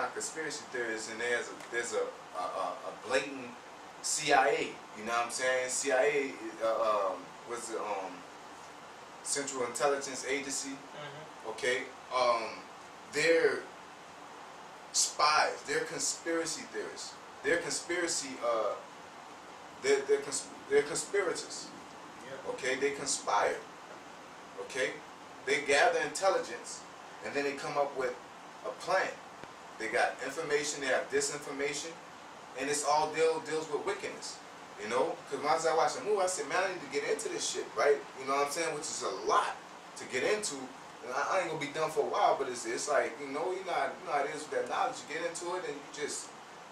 on conspiracy theories, and there's a blatant CIA. You know what I'm saying? CIA was the Central Intelligence Agency. Okay, they're spies. They're conspiracy theorists. They're conspiracy. They're conspirators. Okay, they conspire. Okay, they gather intelligence, and then they come up with a plan. They got information. They have disinformation, and it's all deals with wickedness. You know, because once I watched the movie, I said, man, I need to get into this shit, right? You know what I'm saying? Which is a lot to get into. And I ain't gonna be done for a while, but it's like, you know how it is with that knowledge. You get into it, and you just,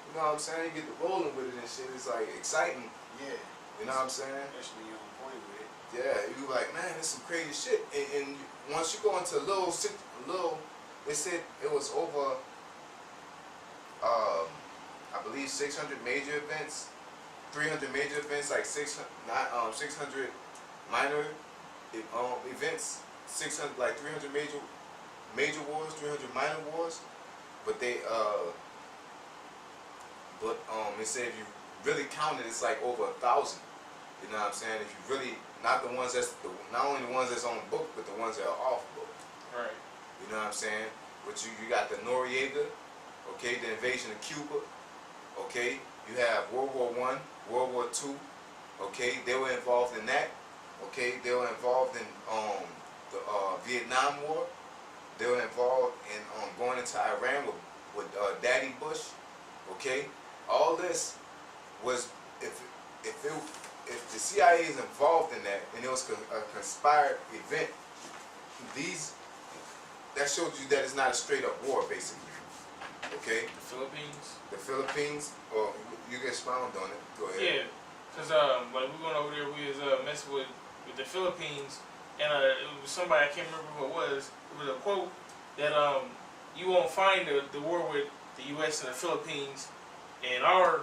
you know what I'm saying? You get to rolling with it and shit. It's like exciting. Yeah. You know what I'm saying? Especially you're on point with it. Yeah, you like, man, there's some crazy shit. And once you go into a little, they said it was over, I believe 600 major events, 300 major events, like 600 minor events, 600 like 300 major wars, 300 minor wars. But they said if you really count it, it's like over 1,000. You know what I'm saying? If you really, not only the ones that's on the book, but the ones that are off book. Right. You know what I'm saying? But you got the Noriega, okay, the invasion of Cuba, okay. You have World War I, World War II, okay. They were involved in that, okay. They were involved in the Vietnam War. They were involved in going into Iran with Daddy Bush, okay. All this was if the CIA is involved in that, and it was a conspired event, that shows you that it's not a straight up war, basically. Okay. The Philippines, or you can expound on it. Go ahead. Yeah, because like we went over there, we was messing with the Philippines, and it was somebody, I can't remember who it was. It was a quote that you won't find the war with the U.S. and the Philippines in our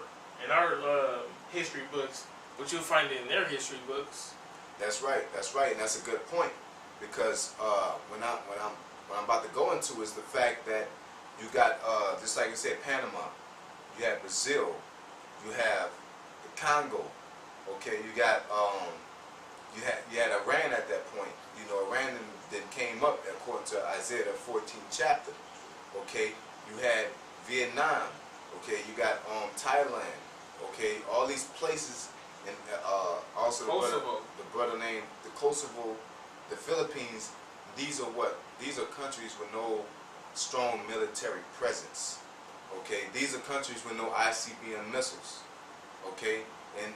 history books, but you'll find it in their history books. That's right, and that's a good point, because what I'm about to go into is the fact that you got just like you said, Panama, you have Brazil, you have the Congo, okay, you got you had Iran at that point. You know, Iran then came up according to Isaiah the 14th chapter. Okay, you had Vietnam. Okay, you got Thailand. Okay, all these places, and also the brother named the Kosovo, the Philippines. These are countries with no strong military presence. Okay, these are countries with no ICBM missiles. Okay, and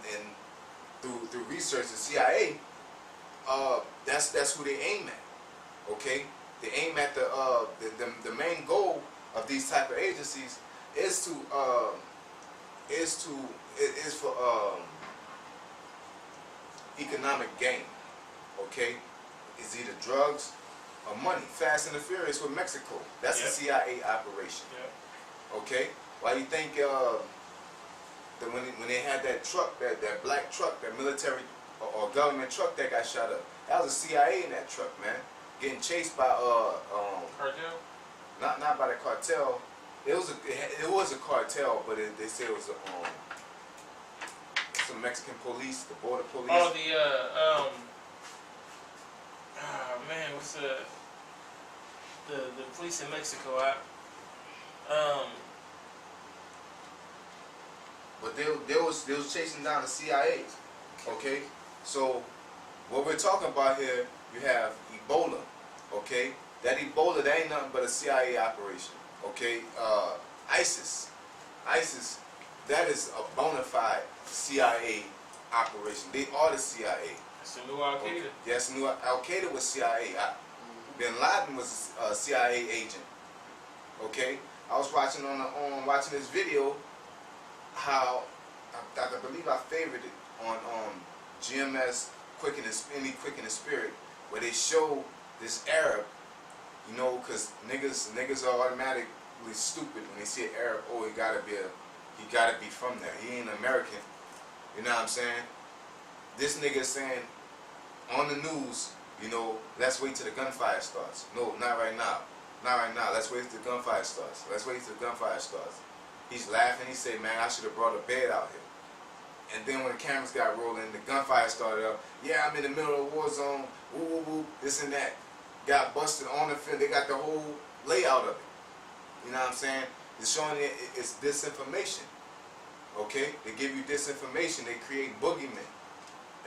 through research, the CIA, that's who they aim at. Okay, they aim at the main goal of these type of agencies is for economic gain. Okay, it's either drugs or money. Fast and the Furious with Mexico. That's a CIA operation. Okay, why you think that when they had that truck, that black truck, that military or government truck that got shot up, that was a CIA in that truck, man, getting chased by cartel? Not by the cartel. It was a cartel, but they said it was some Mexican police, the border police. Oh, man, what's the police in Mexico? But they was chasing down the CIA. Okay, so what we're talking about here, you have Ebola. Okay, that Ebola, that ain't nothing but a CIA operation. Okay, ISIS, that is a bona fide CIA operation. They are the CIA. It's the new Al Qaeda. Okay. Yes, new Al Qaeda was CIA. Bin Laden was a CIA agent. Okay, I was watching watching this video, how I believe I favored it on GMS Quick in the Spirit, where they show this Arab, you know, because niggas are automatically stupid when they see an Arab. Oh, he gotta be from there. He ain't American. You know what I'm saying? This nigga is saying on the news, you know, let's wait till the gunfire starts. No, not right now. Not right now. Let's wait till the gunfire starts. Let's wait till the gunfire starts. He's laughing. He said, man, I should have brought a bed out here. And then when the cameras got rolling, the gunfire started up. Yeah, I'm in the middle of a war zone. Woo, woo, woo, this and that. Got busted on the field. They got the whole layout of it. You know what I'm saying? It's showing you it's disinformation. Okay? They give you disinformation. They create boogeymen.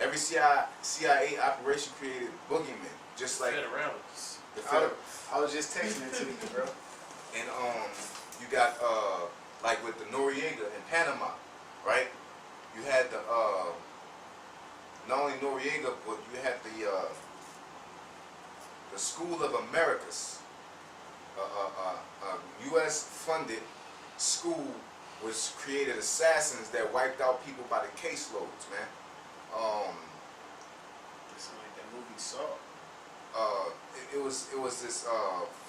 Every CIA operation created boogeymen. Just like Federalists. the federal. I was just texting it to you, bro. And you got like with the Noriega in Panama, right? You had the not only Noriega, but you had the School of Americas, U.S. funded school which created assassins that wiped out people by the caseloads, man. It's like that movie Saw. It was this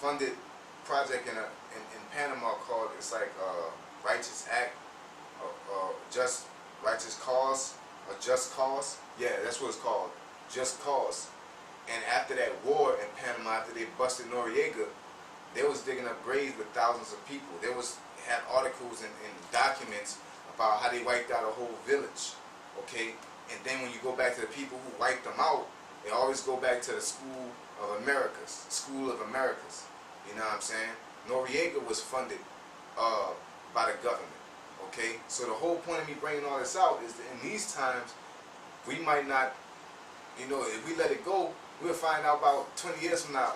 funded project in Panama called, it's like Righteous Act, Just Righteous Cause, or Just Cause. Yeah, that's what it's called, Just Cause. And after that war in Panama, after they busted Noriega, they was digging up graves with thousands of people. They had articles and documents about how they wiped out a whole village. Okay, and then when you go back to the people who wiped them out, they always go back to the School of Americas, School of Americas. You know what I'm saying? Noriega was funded by the government. Okay, so the whole point of me bringing all this out is that in these times, we might not, you know, if we let it go, we'll find out about 20 years from now,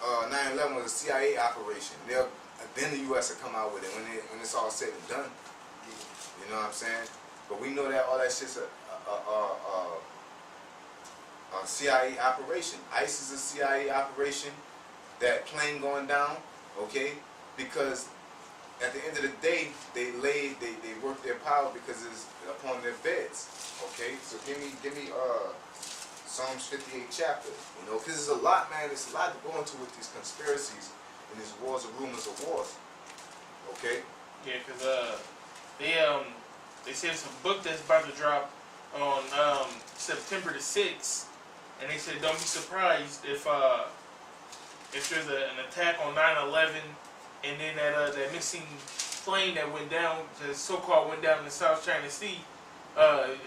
9/11 was a CIA operation. Then the U.S. will come out with it when it's all said and done. You know what I'm saying? But we know that all that shit's a CIA operation. ICE is a CIA operation. That plane going down, okay? Because at the end of the day, they work their power because it's upon their beds, okay? So give me Psalms 58 chapter, you know, because there's a lot, man. There's a lot to go into with these conspiracies and these wars and rumors of wars, okay? Yeah, because they said it's a book that's about to drop on September the 6th, and they said don't be surprised if there's an attack on 9/11, and then that missing plane that went down, the so-called went down in the South China Sea,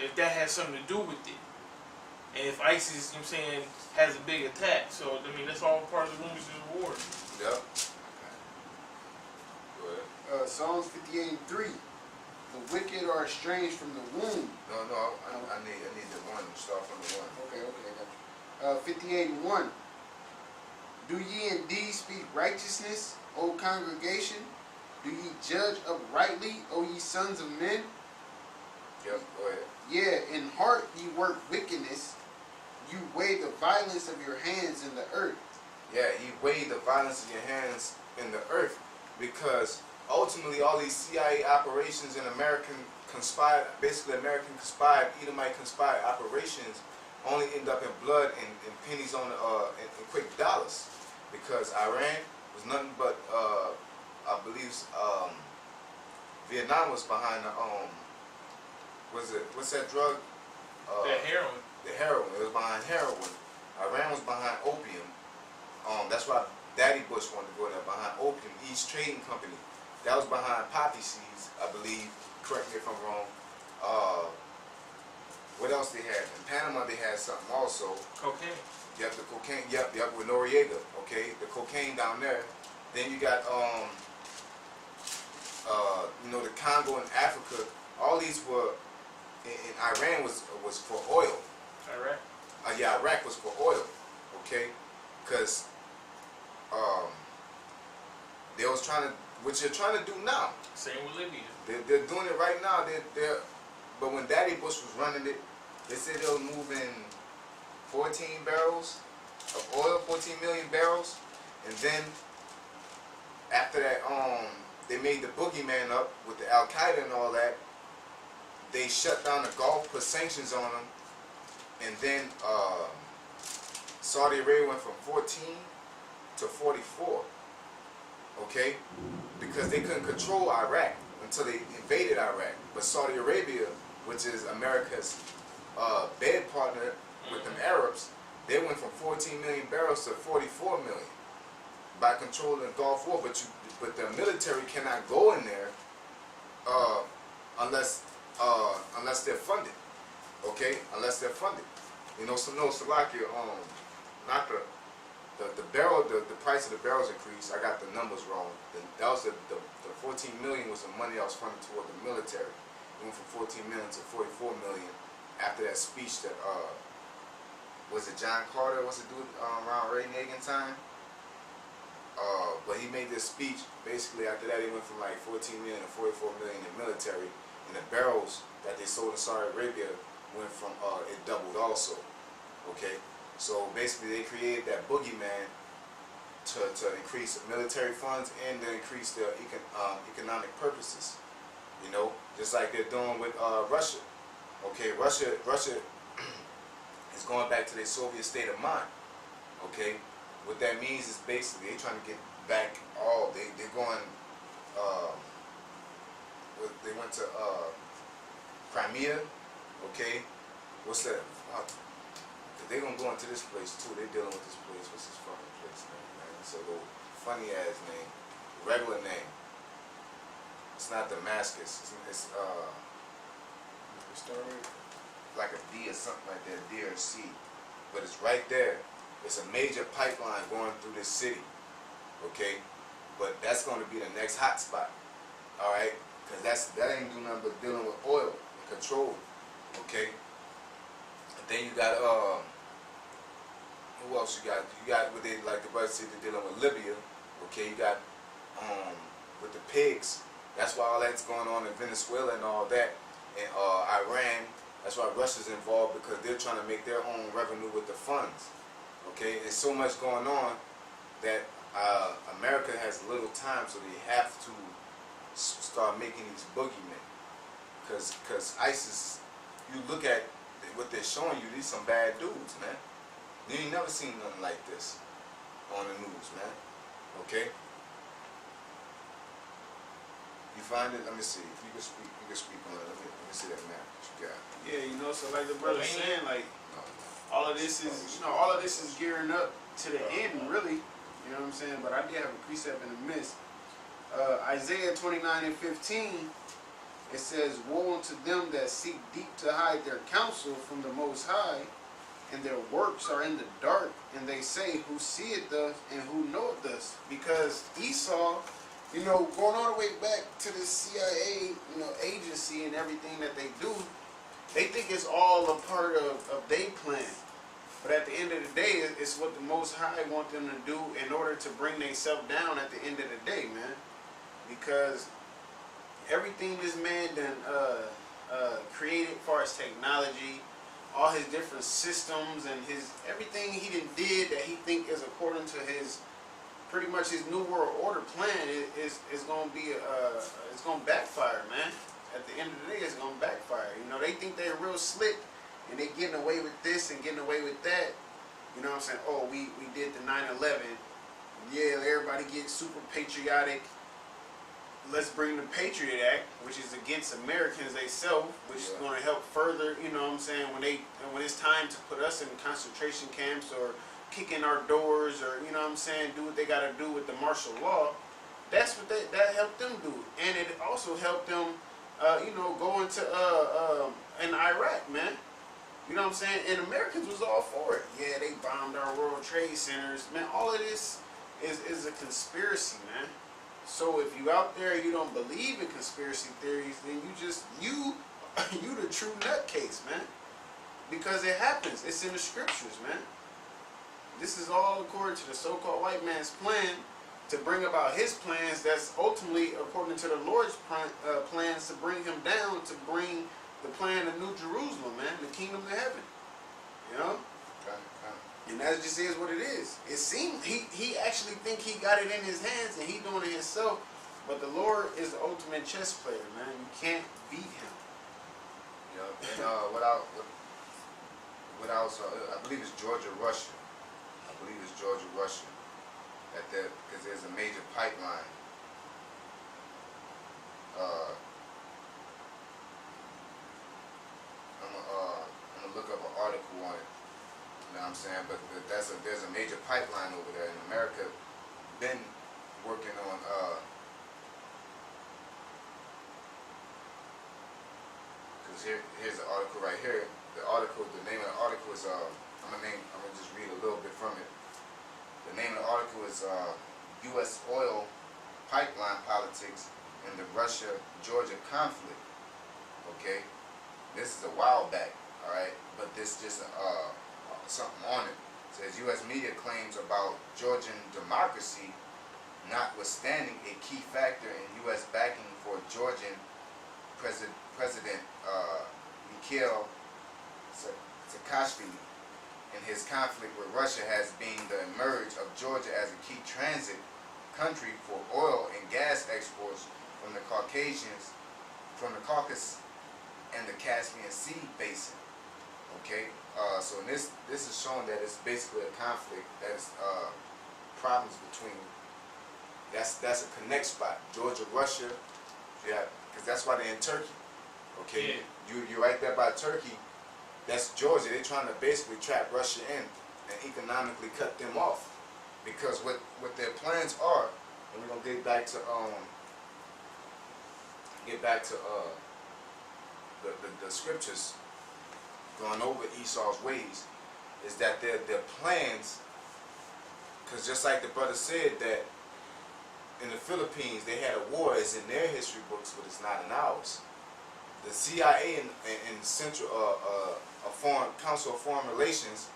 if that has something to do with it. And if ISIS, you know what I'm saying, has a big attack. So, I mean, that's all part of the rumors of the war. Yep. Go ahead. Psalms 58:3. The wicked are estranged from the womb. No, I need the one. Start from the one. Okay, I got you. 58:1. Do ye indeed speak righteousness, O congregation? Do ye judge uprightly, O ye sons of men? Yep, go ahead. Yeah, in heart ye work wickedness. You weigh the violence of your hands in the earth. Yeah, you weigh the violence of your hands in the earth, because ultimately all these CIA operations and American conspired Edomite conspired operations only end up in blood and pennies on and quick dollars, because Iran was nothing but I believe Vietnam was behind the what's that drug? That heroin. The heroin. It was behind heroin. Iran was behind opium. That's why Daddy Bush wanted to go there, behind opium. East Trading Company. That was behind poppy seeds, I believe. Correct me if I'm wrong. What else they had? In Panama they had something also. Cocaine. Yep, the cocaine. Yep, with Noriega. Okay, the cocaine down there. Then you got you know, the Congo and Africa. All these were in Iran was for oil. Iraq. Yeah, Iraq was for oil. Okay, because they was trying to, what you're trying to do now. Same with Libya. They're doing it right now. But when Daddy Bush was running it, they said they were moving 14 barrels of oil, 14 million barrels, and then after that, they made the boogeyman up with the Al Qaeda and all that. They shut down the Gulf, put sanctions on them, and then Saudi Arabia went from 14 to 44. Okay, because they couldn't control Iraq until they invaded Iraq. But Saudi Arabia, which is America's bed partner with them Arabs, they went from 14 million barrels to 44 million. by controlling the Gulf War, but the military cannot go in there unless they're funded. Okay, unless they're funded. You know, so no, Salakia, not the barrel, the price of the barrels increased. I got the numbers wrong. That was the 14 million was the money that was funded toward the military. It went from 14 million to 44 million after that speech that was it John Carter? Was it dude around Ray Nagin time? But he made this speech. Basically, after that, he went from like 14 million to 44 million in military, and the barrels that they sold in Saudi Arabia went from it doubled also. Okay, so basically they created that boogeyman to increase military funds and to increase their economic purposes. You know, just like they're doing with Russia. Okay, Russia is going back to their Soviet state of mind. Okay, what that means is basically they're trying to get back all they're going. They went to Crimea. Okay, what's that? They're gonna go into this place too. They're dealing with this place. What's this fucking place name, man? It's a little funny ass name, regular name. It's not Damascus. It's like a D or something like that, D or C. But it's right there. It's a major pipeline going through this city. Okay, but that's going to be the next hot spot. All right, because that ain't doing nothing but dealing with oil and control. Okay. And then you got who else you got? You got what they like the brother said they're dealing with Libya. Okay, you got with the pigs. That's why all that's going on in Venezuela and all that. And Iran, that's why Russia's involved, because they're trying to make their own revenue with the funds. Okay, there's so much going on that America has little time, so they have to start making these boogeymen. Because ISIS, you look at what they're showing you, these some bad dudes, man. You ain't never seen nothing like this on the news, man. Okay? You find it? Let me see. If you can speak on it. Let me see that map that you got. Yeah, you know, so like the brother's saying, like all of this is gearing up to the end, really. You know what I'm saying? But I did have a precept in the midst. Isaiah 29:15, it says, "Woe unto them that seek deep to hide their counsel from the Most High, and their works are in the dark, and they say, who seeth us and who knoweth us?" Because Esau, you know, going all the way back to the C.I.A, you know, agency and everything that they do, they think it's all a part of their plan. But at the end of the day, it's what the Most High want them to do in order to bring themselves down at the end of the day, man. Because everything this man done created as far as technology, all his different systems and his everything he did that he think is according to his pretty much his New World Order plan is gonna be it's gonna backfire, man. At the end of the day, it's gonna backfire. You know, they think they're real slick and they getting away with this and getting away with that. You know what I'm saying? Oh, we did the 9/11. Yeah, everybody gets super patriotic. Let's bring the Patriot Act, which is against Americans themselves, which is going to help further, you know what I'm saying, when it's time to put us in concentration camps or kick in our doors or, you know what I'm saying, do what they got to do with the martial law. That's what that helped them do. And it also helped them, you know, go into in Iraq, man. You know what I'm saying? And Americans was all for it. Yeah, they bombed our World Trade Centers. Man, all of this is a conspiracy, man. So if you out there, you don't believe in conspiracy theories, then you the true nutcase, man. Because it happens. It's in the scriptures, man. This is all according to the so-called white man's plan to bring about his plans. That's ultimately according to the Lord's plans to bring him down, to bring the plan of New Jerusalem, man, the kingdom of heaven. You know? And that just is what it is. It seems he actually think he got it in his hands and he doing it himself. But the Lord is the ultimate chess player, man. You can't beat him. Yeah. And what else? I believe it's Georgia, Russia. Because there's a major pipeline. I'm gonna look up an article on it. You know what I'm saying? But there's a major pipeline over there in America. been working on because here's the article right here. The name of the article is I'm gonna just read a little bit from it. The name of the article is U.S. oil pipeline politics in the Russia-Georgia conflict. Okay, this is a while back, all right, but this just something on it. It says U.S. media claims about Georgian democracy, notwithstanding a key factor in U.S. backing for Georgian President Mikhail Saakashvili in his conflict with Russia has been the emerge of Georgia as a key transit country for oil and gas exports from the Caucasus and the Caspian Sea basin. Okay, so in this is showing that it's basically a conflict that's problems between. That's a connect spot. Georgia, Russia, yeah, because that's why they're in Turkey. Okay, yeah. you're right there by Turkey. That's Georgia. They're trying to basically trap Russia in and economically cut them off. Because what their plans are, and we're gonna get back to the scriptures, going over Esau's ways, is that their plans. Because just like the brother said that in the Philippines they had a war, it's in their history books, but it's not in ours. The C.I.A. and Central Foreign Council of Foreign Relations,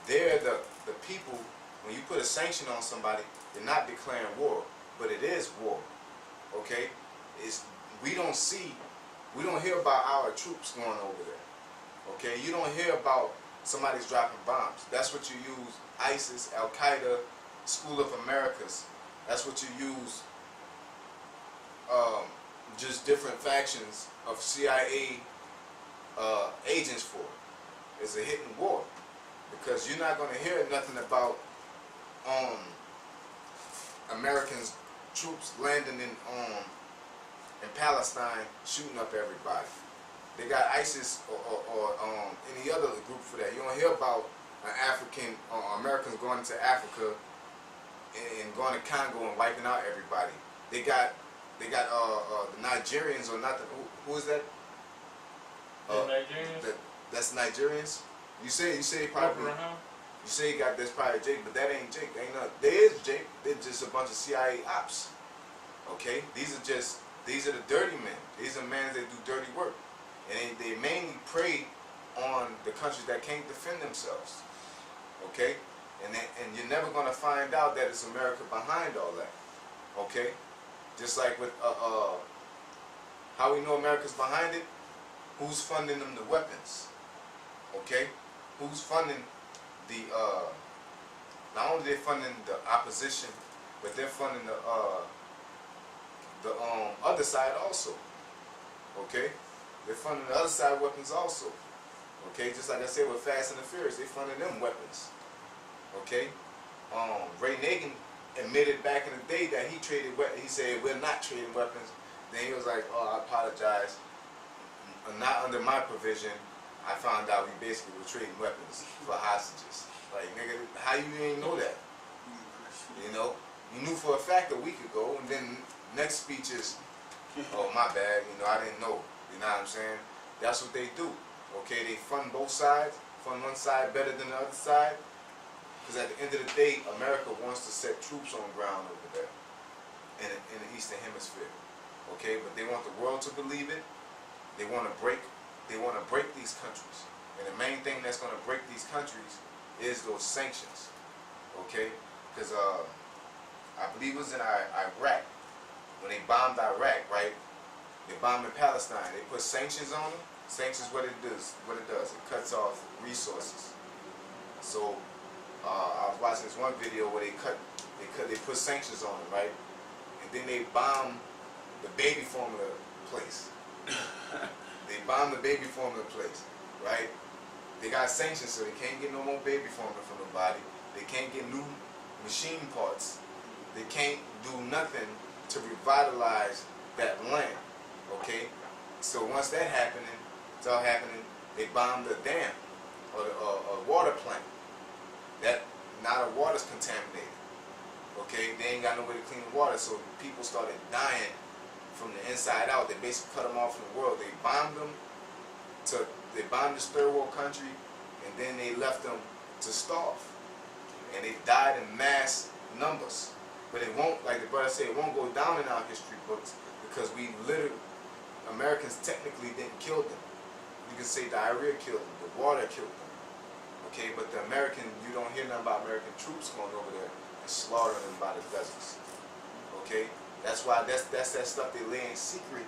they're the people. When you put a sanction on somebody, they're not declaring war, but it is war. Okay, we don't hear about our troops going over there. Okay, you don't hear about somebody's dropping bombs. That's what you use ISIS, Al Qaeda, School of Americas. That's what you use. Just different factions of CIA agents for. It's a hidden war, because you're not going to hear nothing about Americans troops landing in Palestine shooting up everybody. They got ISIS or any other group for that. You don't hear about Americans going into Africa and going to Congo and wiping out everybody. They got the Nigerians or not. Who is that? Nigerians. That's Nigerians. You say probably. You say that's probably Jake, but that ain't Jake. Ain't not. There is Jake. They're just a bunch of CIA ops. Okay, these are the dirty men. These are men that do dirty work, and they mainly prey on the countries that can't defend themselves. Okay, and you're never gonna find out that it's America behind all that. Okay, just like with how we know America's behind it. Who's funding them the weapons? Okay, who's funding the not only they're funding the opposition, but they're funding the other side also. Okay, they're funding the other side weapons also. Okay, just like I said with Fast and the Furious, they funding them weapons. Okay, Ray Nagin admitted back in the day that he traded weapons. He said we're not trading weapons. Then he was like, oh, I apologize. Not under my provision. I found out we basically were trading weapons for hostages. Like, nigga, how you ain't know that? You know, you knew for a fact a week ago, and then next speech is, oh, my bad, you know, I didn't know. You know what I'm saying? That's what they do. Okay, they fund both sides, fund one side better than the other side, because at the end of the day, America wants to set troops on ground over there in the Eastern Hemisphere. Okay, but they want the world to believe it. They want to break these countries, and the main thing that's going to break these countries is those sanctions. Okay, because I believe it was in Iraq when they bombed Iraq, right? They bombed in Palestine. They put sanctions on them. Sanctions, what it does, it cuts off resources. So I was watching this one video where they put sanctions on them, right? And then they bombed the baby formula place. They bombed the baby formula place, right? They got sanctions, so they can't get no more baby formula from the body. They can't get new machine parts. They can't do nothing to revitalize that land, okay? So once that happening, it's all happening, they bombed the dam or a water plant. That now the water's contaminated, Okay, they ain't got no way to clean the water, so people started dying from the inside out. They basically cut them off from the world. They bombed them they bombed this third world country, and then they left them to starve. And they died in mass numbers. But it won't, like the brother said, it won't go down in our history books because we literally, Americans technically didn't kill them. You can say diarrhea killed them, the water killed them. Okay, but the American, you don't hear nothing about American troops going over there and slaughtering them by the dozens. Okay, that's why that's that stuff they lay in secret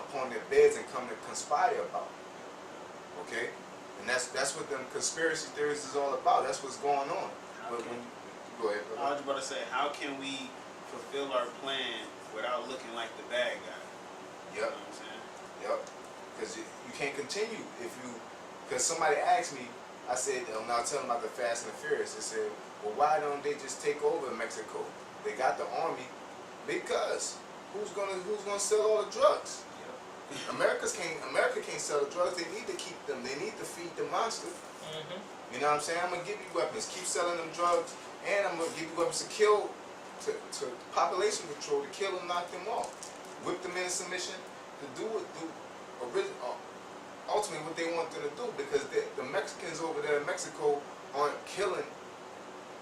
upon their beds and come to conspire about. Okay, and that's what them conspiracy theories is all about. That's what's going on. But when go ahead, brother. I was about to say, how can we fulfill our plan without looking like the bad guy? Yep. You know what I'm saying? Yep. Because you can't continue if you. Because somebody asked me, I said, I'm not telling about the Fast and the Furious. They said, well, why don't they just take over Mexico? They got the army. Because who's gonna sell all the drugs? America can't sell the drugs. They need to keep them. They need to feed the monster. Mm-hmm. You know what I'm saying? I'm gonna give you weapons. Keep selling them drugs, and I'm gonna give you weapons to kill, to population control, to kill them, knock them off, whip them into submission, to do ultimately what they want them to do. Because the Mexicans over there in Mexico aren't killing.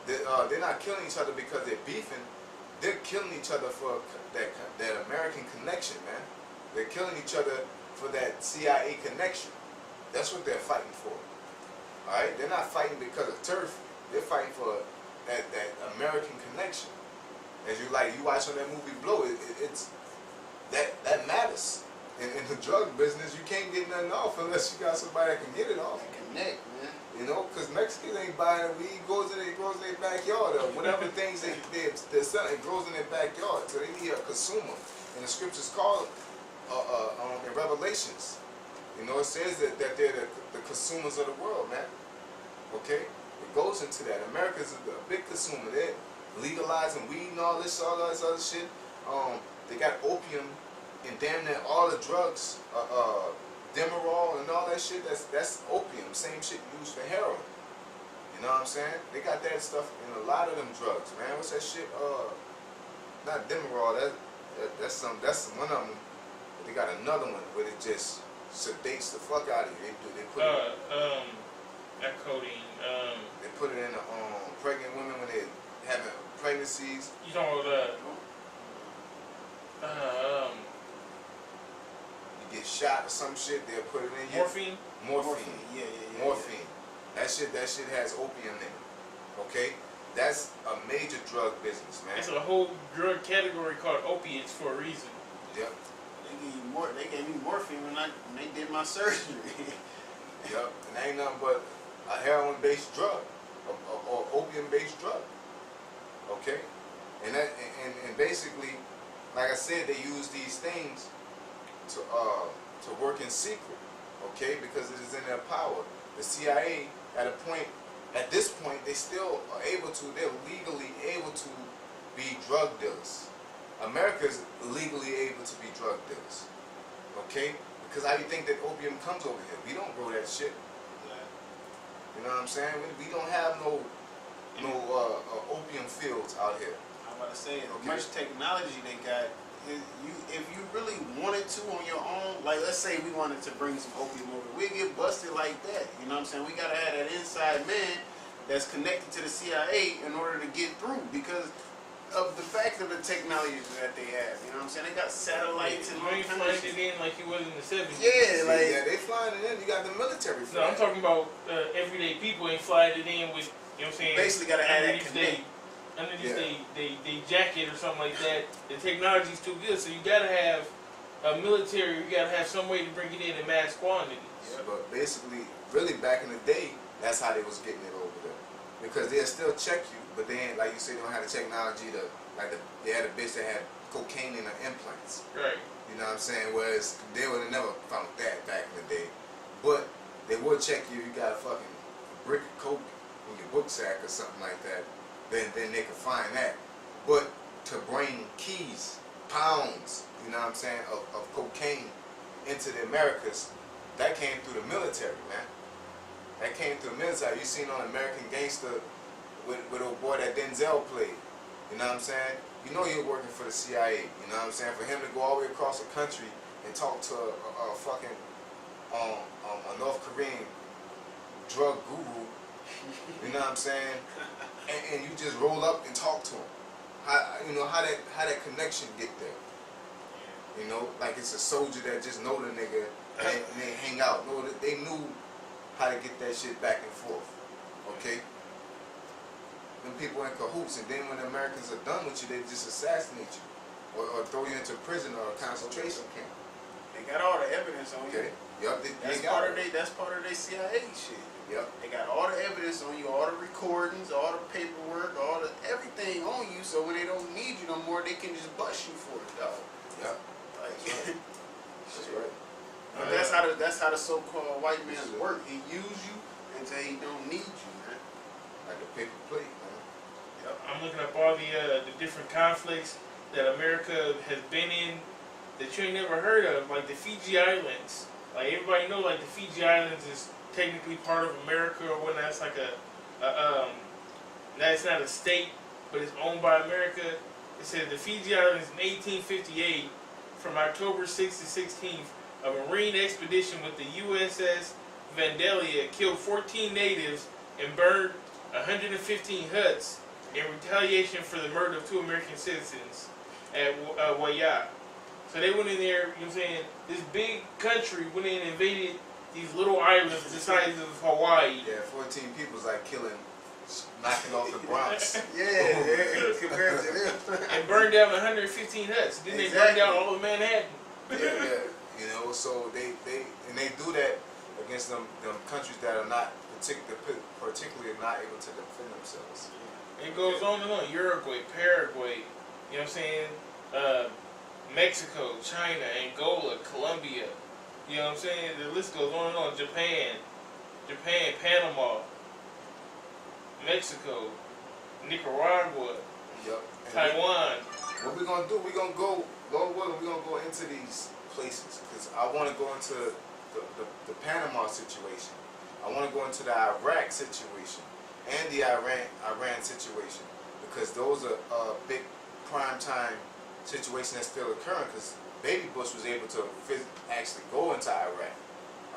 They're not killing each other because they're beefing. They're killing each other for that American connection, man. They're killing each other for that C.I.A. connection. That's what they're fighting for. Alright? They're not fighting because of turf. They're fighting for that American connection. As you watch on that movie Blow, it's that matters. In the drug business, you can't get nothing off unless you got somebody that can get it off. Connect, man. You know, because Mexicans ain't buying weed, it grows in their backyard. Or whatever things they're selling, it grows in their backyard. So they need a consumer. And the scriptures call it, in Revelations, you know, it says that they're the consumers of the world, man. Okay? It goes into that. America's a big consumer. They're legalizing weed and all this other shit. They got opium and damn near all the drugs, Demerol and all that shit. That's opium. Same shit used for heroin. You know what I'm saying? They got that stuff in a lot of them drugs, man. What's that shit? Not Demerol. That's one of them. They got another one where it just sedates the fuck out of you. They put that codeine. They put it in the pregnant women when they're having pregnancies. You talking about You get shot or some shit. They'll put it in you. morphine. Morphine. Yeah. Morphine. That shit has opium in it. Okay. That's a major drug business, man. It's a whole drug category called opiates for a reason. Yep. They gave me morphine when they did my surgery. Yep. And that ain't nothing but a heroin-based drug, or opium-based drug. Okay. And basically, like I said, they use these things to work in secret. Okay, because it is in their power. The C.I.A. at this point, they still are they're legally able to be drug dealers. America's legally able to be drug dealers. Okay? Because how do you think that opium comes over here? We don't grow that shit. You know what I'm saying? We don't have no opium fields out here. I'm about to say, as much technology they got, if you really wanted to on your own, like let's say we wanted to bring some opium over, we'd get busted like that. You know what I'm saying? We gotta have that inside man that's connected to the C.I.A. in order to get through because of the fact of the technology that they have. You know what I'm saying? They got satellites and all You ain't kinds of flying shit. it in like you was in the 70s. Yeah, like they flying it in. You got the military No, flying. I'm talking about everyday people ain't flying it in with, you know what I'm saying? basically gotta have that connect. Underneath they jacket or something like that. The technology's too good, so you gotta have a military. You gotta have some way to bring it in mass quantities. Yeah, but basically, really back in the day, that's how they was getting it over there. Because they'll still check you, but they ain't, like you say, they don't have the technology to, they had a bitch that had cocaine in her implants. Right. You know what I'm saying? Whereas they would have never found that back in the day. But they would check you if you got a fucking brick of coke in your book sack or something like that. Then they could find that. But to bring keys, pounds, you know what I'm saying, of cocaine into the Americas, that came through the military, man. That came through the military. You seen on American Gangster with old boy that Denzel played. You know what I'm saying? You know you're working for the CIA. You know what I'm saying? For him to go all the way across the country and talk to a fucking a North Korean drug guru, you know what I'm saying? And you just roll up and talk to him. How that connection get there? You know, like it's a soldier that just know the nigga and they hang out. No, they knew how to get that shit back and forth. Okay? Them people in cahoots, and then when the Americans are done with you, they just assassinate you. Or throw you into prison or a concentration camp. They got all the evidence on you. Okay. Yup, That's part of their CIA shit. Yep. They got all the evidence on you, all the recordings, all the paperwork, everything on you. So when they don't need you no more, they can just bust you for it, dog. Yep. Like, That's right. But that's how the so-called white man's work. He use you until he don't need you, man. Like a paper plate, man. Yep. I'm looking up all the different conflicts that America has been in that you ain't never heard of, like the Fiji Islands. Like everybody know, like the Fiji Islands is technically part of America or whatnot. It's like it's not a state, but it's owned by America. It says the Fiji Islands in 1858, from October 6th to 16th, a marine expedition with the USS Vandalia killed 14 natives and burned 115 huts in retaliation for the murder of 2 American citizens at Waiya. So they went in there, you know what I'm saying, this big country went in and invaded these little islands the size of Hawaii. Yeah, 14 people's like knocking off the Bronx. Yeah, compared to them. And burned down 115 huts. Then they burned down all of Manhattan. Yeah. You know, so they do that against them countries that are not particularly not able to defend themselves. It goes on and on. Uruguay, Paraguay, you know what I'm saying? Mexico, China, Angola, Colombia. You know what I'm saying? The list goes on and on. Japan, Panama, Mexico, Nicaragua, Yep. Taiwan. What we're gonna do? We're gonna go. Lord willing, we're gonna go into these places because I want to go into the Panama situation. I want to go into the Iraq situation and the Iran situation because those are big prime time situations that still occurring because Baby Bush was able to actually go into Iraq.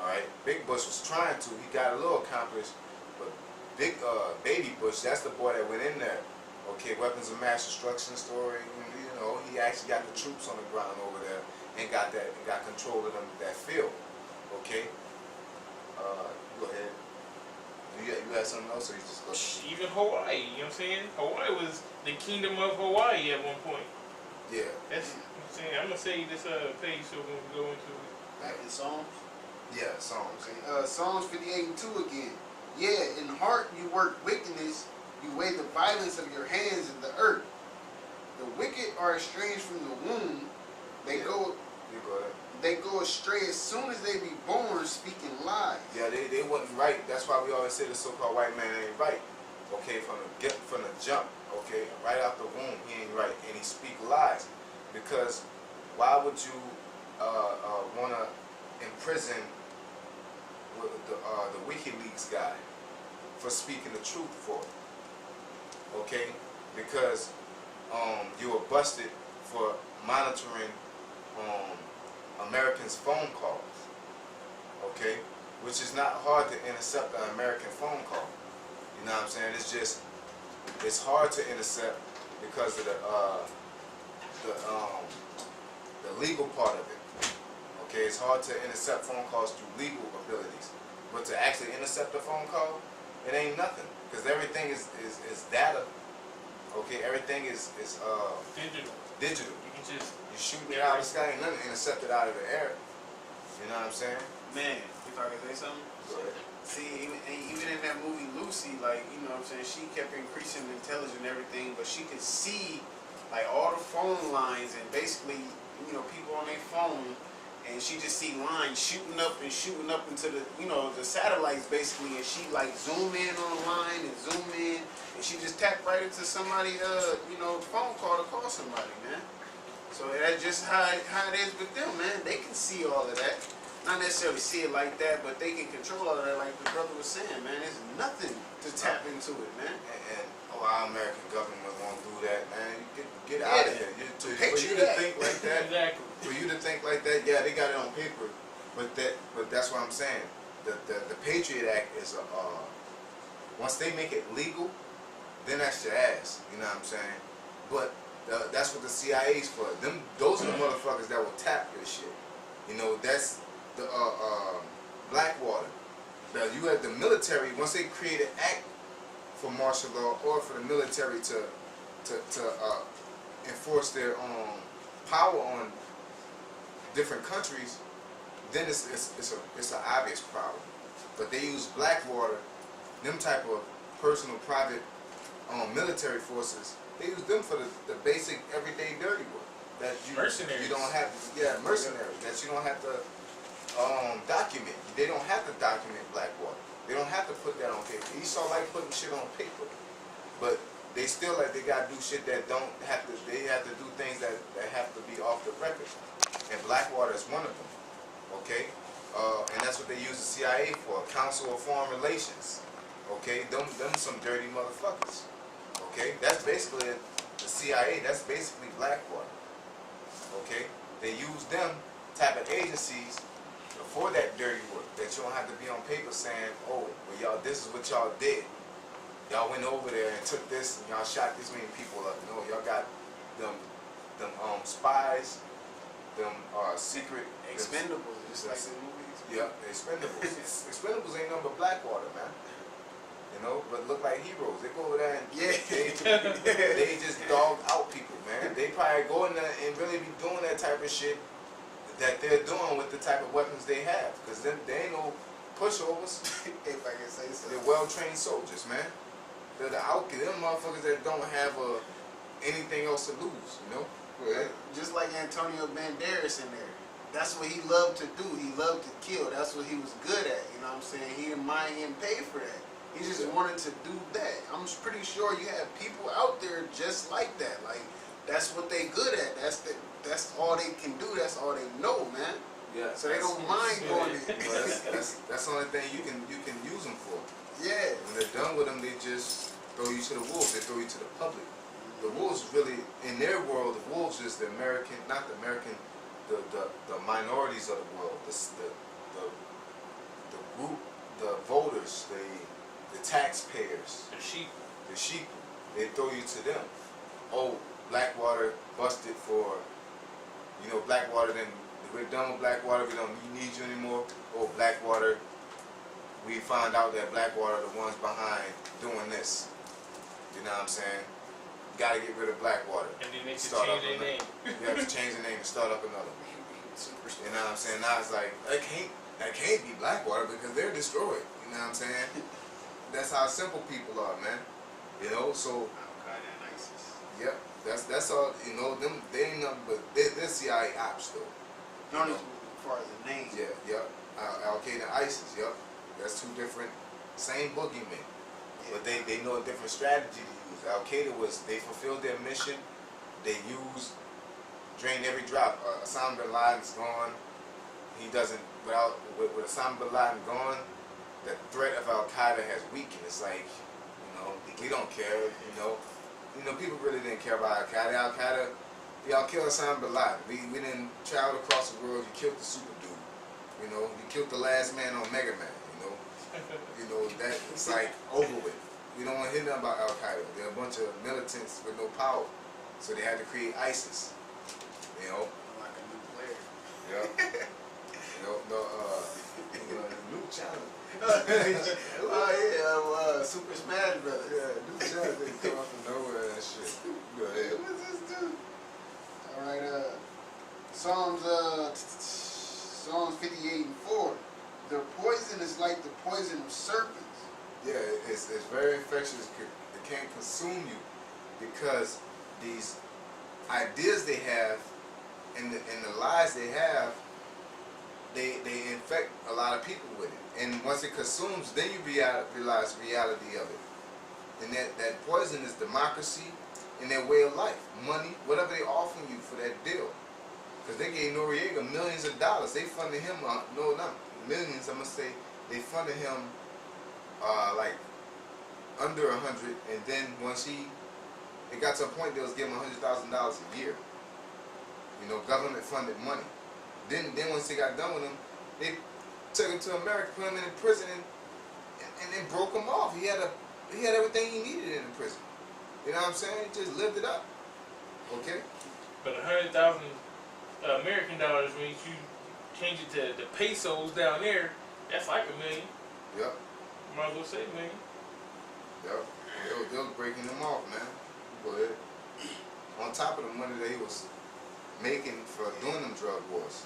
All right, Big Bush was trying to. He got a little accomplished, but Baby Bush, that's the boy that went in there. Okay, weapons of mass destruction story. You know, he actually got the troops on the ground over there and got control of them that field. Okay, go ahead. You had something else, or you just go? Even Hawaii, you know what I'm saying? Hawaii was the kingdom of Hawaii at one point. Yeah. That's what I'm saying. I'm gonna say this page so when we go into it. Back in Psalms? Yeah, Psalms. Psalms 58 and 2 again. Yeah, in heart you work wickedness, you weigh the violence of your hands in the earth. The wicked are estranged from the womb. They go ahead. They go astray as soon as they be born, speaking lies. Yeah, they wasn't right. That's why we always say the so-called white man ain't right. Okay, from the jump. Okay, right out the womb, he ain't right, and he speak lies. Because why would you want to imprison the WikiLeaks guy for speaking the truth for it? Okay, because you were busted for monitoring Americans' phone calls. Okay, which is not hard to intercept an American phone call. You know what I'm saying? It's hard to intercept because of the legal part of it. Okay, it's hard to intercept phone calls through legal abilities, but to actually intercept a phone call, it ain't nothing because everything is data. Okay, everything is digital. You shoot it out of the sky, ain't nothing intercepted out of the air. You know what I'm saying? Man, if I could say something. Go ahead. See, even in that movie Lucy, like, you know what I'm saying, she kept increasing intelligence and everything, but she could see, like, all the phone lines and basically, you know, people on their phone, and she just see lines shooting up into the, you know, the satellites basically, and she, like, zoom in on the line and zoom in, and she just tap right into somebody, you know, phone call to call somebody, man. So that's just how it is with them, man. They can see all of that. not necessarily see it like that, but they can control all of that. Like the brother was saying, man, there's nothing to tap into it, man. And our American government won't do that, man. You get out of here. For you to think like that, Exactly. for you to think like that, yeah, they got it on paper, but that's what I'm saying. The Patriot Act is once they make it legal, then that's your ass. You know what I'm saying? But that's what the CIA's for. Those are the motherfuckers that will tap your shit. You know, that's the Blackwater. You have the military. Once they create an act for martial law or for the military to enforce their power on different countries, then it's an obvious problem. But they use Blackwater, them type of personal private military forces. They use them for the basic everyday dirty work that Mercenaries. you don't have. Mercenaries that you don't have to document. They don't have to document Blackwater. They don't have to put that on paper. Esau like putting shit on paper, but they still like they gotta do shit that don't have to. They have to do things that have to be off the record. And Blackwater is one of them. Okay, and that's what they use the CIA for, Council of Foreign Relations. Okay, them some dirty motherfuckers. Okay, that's basically the CIA. That's basically Blackwater. Okay, they use them type of agencies for that dirty work that you don't have to be on paper saying, oh, well, y'all, this is what y'all did. Y'all went over there and took this and y'all shot this many people up. No, y'all got them spies, them secret Expendables, just like the movies. Yeah, Expendables. Expendables ain't nothing but Blackwater, man. You know, but look like heroes. They go over there and they just dog out people, man. They probably go in there and really be doing that type of shit that they're doing with the type of weapons they have, because they ain't no pushovers. If I can say so. They're well-trained soldiers, man. They're the outfit. Them motherfuckers that don't have anything else to lose, you know? Yeah. Just like Antonio Banderas in there. That's what he loved to do. He loved to kill. That's what he was good at. You know what I'm saying? He didn't mind getting paid for that. He just wanted to do that. I'm pretty sure you have people out there just like that. Like, that's what they good at. That's all they can do. That's all they know, man. Yeah. So they don't mind going in. That's the only thing you can use them for. Yeah. When they're done with them, they just throw you to the wolves. They throw you to the public. The wolves really, in their world, the wolves is the American, not the American, the minorities of the world, the group, the voters, the taxpayers, the sheep. They throw you to them. Oh, Blackwater busted for, you know, Blackwater. Then we're done with Blackwater. We don't need you anymore. Oh, Blackwater. We found out that Blackwater are the ones behind doing this. You know what I'm saying? Got to get rid of Blackwater. And then they should change their name. You have to change the name and start up another. You know what I'm saying? Now it's like, that can't be Blackwater because they're destroyed. You know what I'm saying? That's how simple people are, man. You know, so. Al-Qaeda and ISIS. Yep. That's all. You know, them. They ain't nothing but they're CIA ops though. Not as far as the names. Yeah. Yep. Al-Qaeda and ISIS. Yep. That's two different, same boogeymen, but they know a different strategy to use. Al-Qaeda they fulfilled their mission. They drained every drop. Osama bin Laden's gone. He doesn't, with Osama bin Laden gone, the threat of Al-Qaeda has weakened. It's like, you know, we don't care, you know, people really didn't care about Al-Qaeda. Al-Qaeda, y'all killed Osama bin Laden. We didn't travel across the world. You killed the super dude. You know, you killed the last man on Mega Man. You know, that it's like over with. We don't want to hear nothing about Al-Qaeda. They're a bunch of militants with no power. So they had to create ISIS. You know? Like a new player. Yeah. New challenge. Oh yeah, Super Smash Brothers. Yeah, new challenge. They come up from nowhere and shit. Go ahead. What's this dude? Alright, Psalms 58:4. Their poison is like the poison of serpents. Yeah, it's very infectious. It can't consume you because these ideas they have and the lies they have, they infect a lot of people with it. And once it consumes, then you realize the reality of it. And that poison is democracy and their way of life, money, whatever they offer you for that deal. Because they gave Noriega millions of dollars. They funded him, no, not millions, I'm going to say, they funded him like under 100, and then once it got to a point they was giving him $100,000 a year. You know, government funded money. Then once they got done with him, they took him to America, put him in prison, and then broke him off. He had everything he needed in the prison. You know what I'm saying? He just lived it up. Okay? But 100,000 American dollars, when you change it to the pesos down there, that's like $1 million. Yep. Might as well say $1 million. Yep. They was breaking him off, man. Go ahead. On top of the money that he was making for doing them drug wars.